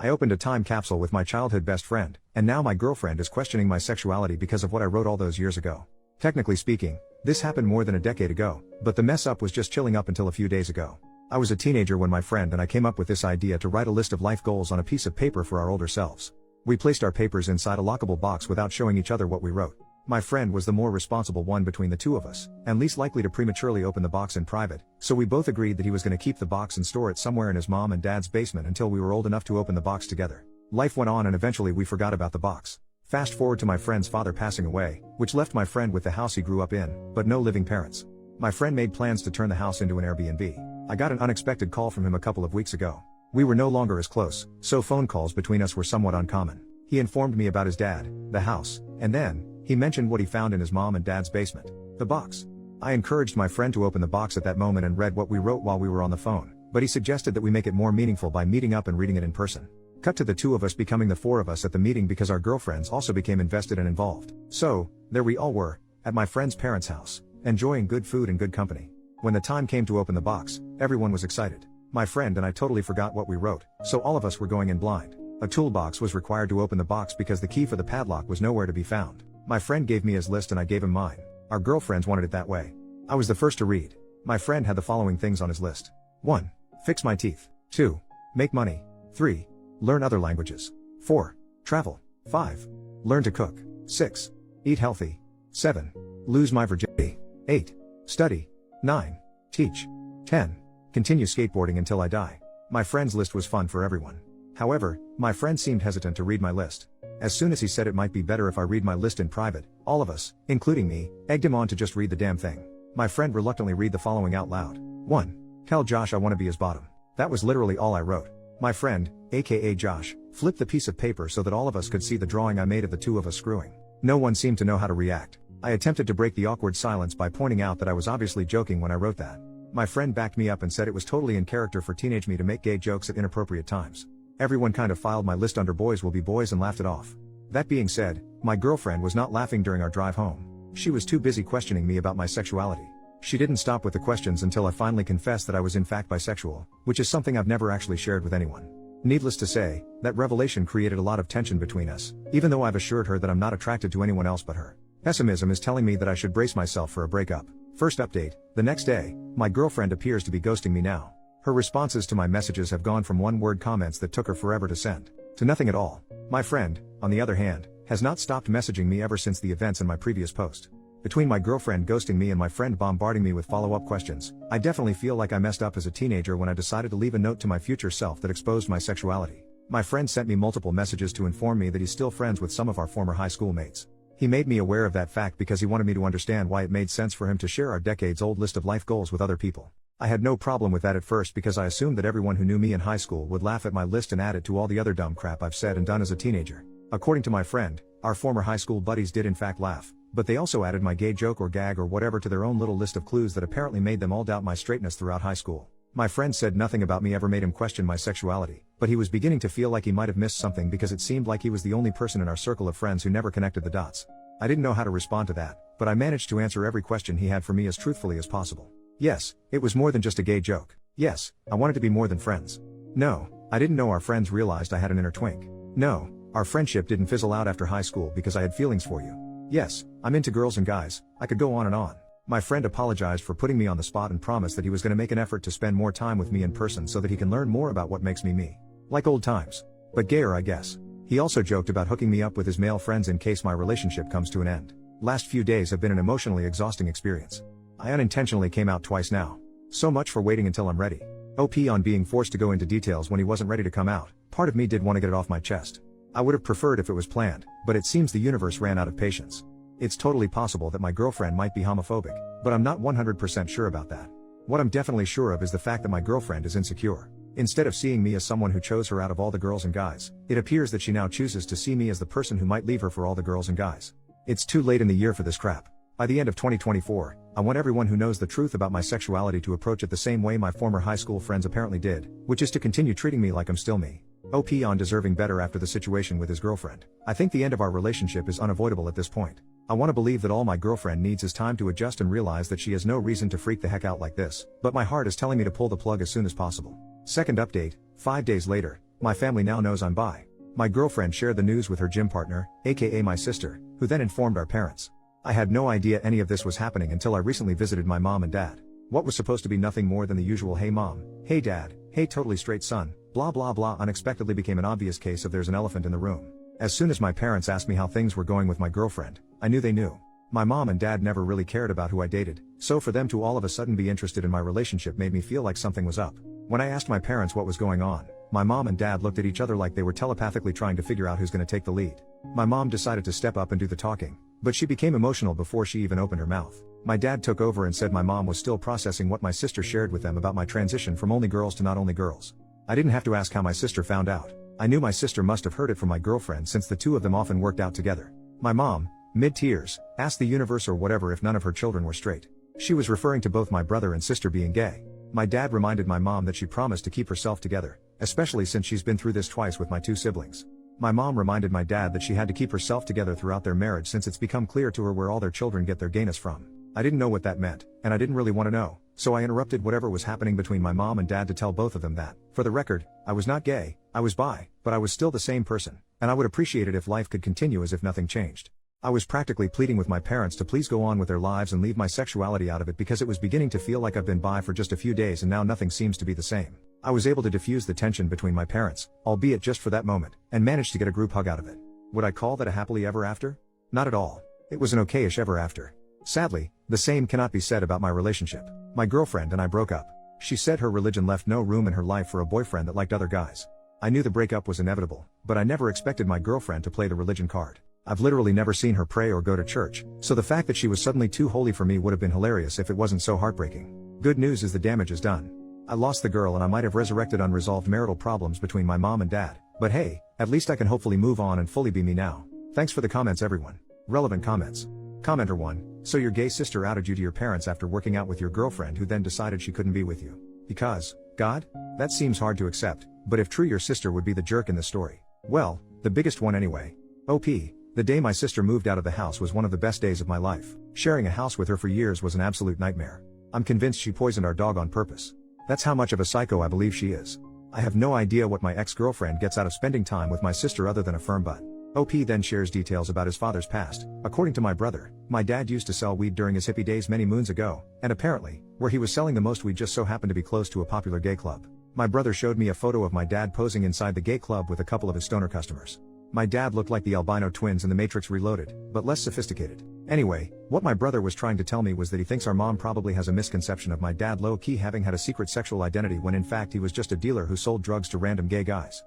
I opened a time capsule with my childhood best friend, and now my girlfriend is questioning my sexuality because of what I wrote all those years ago. Technically speaking, this happened more than a decade ago, but the mess up was just chilling up until a few days ago. I was a teenager when my friend and I came up with this idea to write a list of life goals on a piece of paper for our older selves. We placed our papers inside a lockable box without showing each other what we wrote. My friend was the more responsible one between the two of us, and least likely to prematurely open the box in private, so we both agreed that he was going to keep the box and store it somewhere in his mom and dad's basement until we were old enough to open the box together. Life went on and eventually we forgot about the box. Fast forward to my friend's father passing away, which left my friend with the house he grew up in, but no living parents. My friend made plans to turn the house into an Airbnb. I got an unexpected call from him a couple of weeks ago. We were no longer as close, so phone calls between us were somewhat uncommon. He informed me about his dad, the house, and then, he mentioned what he found in his mom and dad's basement. The box. I encouraged my friend to open the box at that moment and read what we wrote while we were on the phone, but he suggested that we make it more meaningful by meeting up and reading it in person. Cut to the two of us becoming the four of us at the meeting because our girlfriends also became invested and involved. So, there we all were, at my friend's parents' house, enjoying good food and good company. When the time came to open the box, everyone was excited. My friend and I totally forgot what we wrote, so all of us were going in blind. A toolbox was required to open the box because the key for the padlock was nowhere to be found. My friend gave me his list and I gave him mine. Our girlfriends wanted it that way. I was the first to read. My friend had the following things on his list. 1. Fix my teeth. 2. Make money. 3. Learn other languages. 4. Travel. 5. Learn to cook. 6. Eat healthy. 7. Lose my virginity. 8. Study. 9. Teach. 10. Continue skateboarding until I die. My friend's list was fun for everyone. However, my friend seemed hesitant to read my list. As soon as he said it might be better if I read my list in private, all of us, including me, egged him on to just read the damn thing. My friend reluctantly read the following out loud. 1. Tell Josh I want to be his bottom. That was literally all I wrote. My friend, aka Josh, flipped the piece of paper so that all of us could see the drawing I made of the two of us screwing. No one seemed to know how to react. I attempted to break the awkward silence by pointing out that I was obviously joking when I wrote that. My friend backed me up and said it was totally in character for teenage me to make gay jokes at inappropriate times. Everyone kind of filed my list under boys will be boys and laughed it off. That being said, my girlfriend was not laughing during our drive home. She was too busy questioning me about my sexuality. She didn't stop with the questions until I finally confessed that I was in fact bisexual, which is something I've never actually shared with anyone. Needless to say, that revelation created a lot of tension between us, even though I've assured her that I'm not attracted to anyone else but her. Pessimism is telling me that I should brace myself for a breakup. First update, the next day, my girlfriend appears to be ghosting me now. Her responses to my messages have gone from one-word comments that took her forever to send, to nothing at all. My friend, on the other hand, has not stopped messaging me ever since the events in my previous post. Between my girlfriend ghosting me and my friend bombarding me with follow-up questions, I definitely feel like I messed up as a teenager when I decided to leave a note to my future self that exposed my sexuality. My friend sent me multiple messages to inform me that he's still friends with some of our former high school mates. He made me aware of that fact because he wanted me to understand why it made sense for him to share our decades-old list of life goals with other people. I had no problem with that at first because I assumed that everyone who knew me in high school would laugh at my list and add it to all the other dumb crap I've said and done as a teenager. According to my friend, our former high school buddies did in fact laugh, but they also added my gay joke or gag or whatever to their own little list of clues that apparently made them all doubt my straightness throughout high school. My friend said nothing about me ever made him question my sexuality, but he was beginning to feel like he might have missed something because it seemed like he was the only person in our circle of friends who never connected the dots. I didn't know how to respond to that, but I managed to answer every question he had for me as truthfully as possible. Yes, it was more than just a gay joke. Yes, I wanted to be more than friends. No, I didn't know our friends realized I had an inner twink. No, our friendship didn't fizzle out after high school because I had feelings for you. Yes, I'm into girls and guys, I could go on and on. My friend apologized for putting me on the spot and promised that he was going to make an effort to spend more time with me in person so that he can learn more about what makes me me. Like old times. But gayer, I guess. He also joked about hooking me up with his male friends in case my relationship comes to an end. Last few days have been an emotionally exhausting experience. I unintentionally came out twice now. So much for waiting until I'm ready. OP on being forced to go into details when he wasn't ready to come out. Part of me did want to get it off my chest. I would have preferred if it was planned, but it seems the universe ran out of patience. It's totally possible that my girlfriend might be homophobic, but I'm not 100% sure about that. What I'm definitely sure of is the fact that my girlfriend is insecure. Instead of seeing me as someone who chose her out of all the girls and guys, it appears that she now chooses to see me as the person who might leave her for all the girls and guys. It's too late in the year for this crap. By the end of 2024, I want everyone who knows the truth about my sexuality to approach it the same way my former high school friends apparently did, which is to continue treating me like I'm still me. OP on deserving better after the situation with his girlfriend. I think the end of our relationship is unavoidable at this point. I want to believe that all my girlfriend needs is time to adjust and realize that she has no reason to freak the heck out like this, but my heart is telling me to pull the plug as soon as possible. Second update, 5 days later, My family now knows I'm bi. My girlfriend shared the news with her gym partner, aka my sister, who then informed our parents. I had no idea any of this was happening until I recently visited my mom and dad. What was supposed to be nothing more than the usual "hey mom, hey dad, hey totally straight son, blah blah blah" unexpectedly became an obvious case of there's an elephant in the room. As soon as my parents asked me how things were going with my girlfriend, I knew they knew. My mom and dad never really cared about who I dated, so for them to all of a sudden be interested in my relationship made me feel like something was up. When I asked my parents what was going on, my mom and dad looked at each other like they were telepathically trying to figure out who's going to take the lead. My mom decided to step up and do the talking, but she became emotional before she even opened her mouth. My dad took over and said my mom was still processing what my sister shared with them about my transition from only girls to not only girls. I didn't have to ask how my sister found out. I knew my sister must have heard it from my girlfriend since the two of them often worked out together. My mom, mid-tears, asked the universe or whatever if none of her children were straight. She was referring to both my brother and sister being gay. My dad reminded my mom that she promised to keep herself together, especially since she's been through this twice with my two siblings. My mom reminded my dad that she had to keep herself together throughout their marriage since it's become clear to her where all their children get their gayness from. I didn't know what that meant, and I didn't really want to know, so I interrupted whatever was happening between my mom and dad to tell both of them that, for the record, I was not gay, I was bi, but I was still the same person, and I would appreciate it if life could continue as if nothing changed. I was practically pleading with my parents to please go on with their lives and leave my sexuality out of it because it was beginning to feel like I've been bi for just a few days and now nothing seems to be the same. I was able to diffuse the tension between my parents, albeit just for that moment, and managed to get a group hug out of it. Would I call that a happily ever after? Not at all. It was an okayish ever after. Sadly, the same cannot be said about my relationship. My girlfriend and I broke up. She said her religion left no room in her life for a boyfriend that liked other guys. I knew the breakup was inevitable, but I never expected my girlfriend to play the religion card. I've literally never seen her pray or go to church, so the fact that she was suddenly too holy for me would have been hilarious if it wasn't so heartbreaking. Good news is the damage is done. I lost the girl and I might have resurrected unresolved marital problems between my mom and dad, but hey, at least I can hopefully move on and fully be me now. Thanks for the comments everyone. Relevant comments. Commenter 1, so your gay sister outed you to your parents after working out with your girlfriend who then decided she couldn't be with you. Because, God? That seems hard to accept, but if true your sister would be the jerk in the story. Well, the biggest one anyway. OP. The day my sister moved out of the house was one of the best days of my life. Sharing a house with her for years was an absolute nightmare. I'm convinced she poisoned our dog on purpose. That's how much of a psycho I believe she is. I have no idea what my ex-girlfriend gets out of spending time with my sister other than a firm butt. OP then shares details about his father's past. According to my brother, my dad used to sell weed during his hippie days many moons ago, and apparently, where he was selling the most weed just so happened to be close to a popular gay club. My brother showed me a photo of my dad posing inside the gay club with a couple of his stoner customers. My dad looked like the albino twins in The Matrix Reloaded, but less sophisticated. Anyway, what my brother was trying to tell me was that he thinks our mom probably has a misconception of my dad low-key having had a secret sexual identity when in fact he was just a dealer who sold drugs to random gay guys.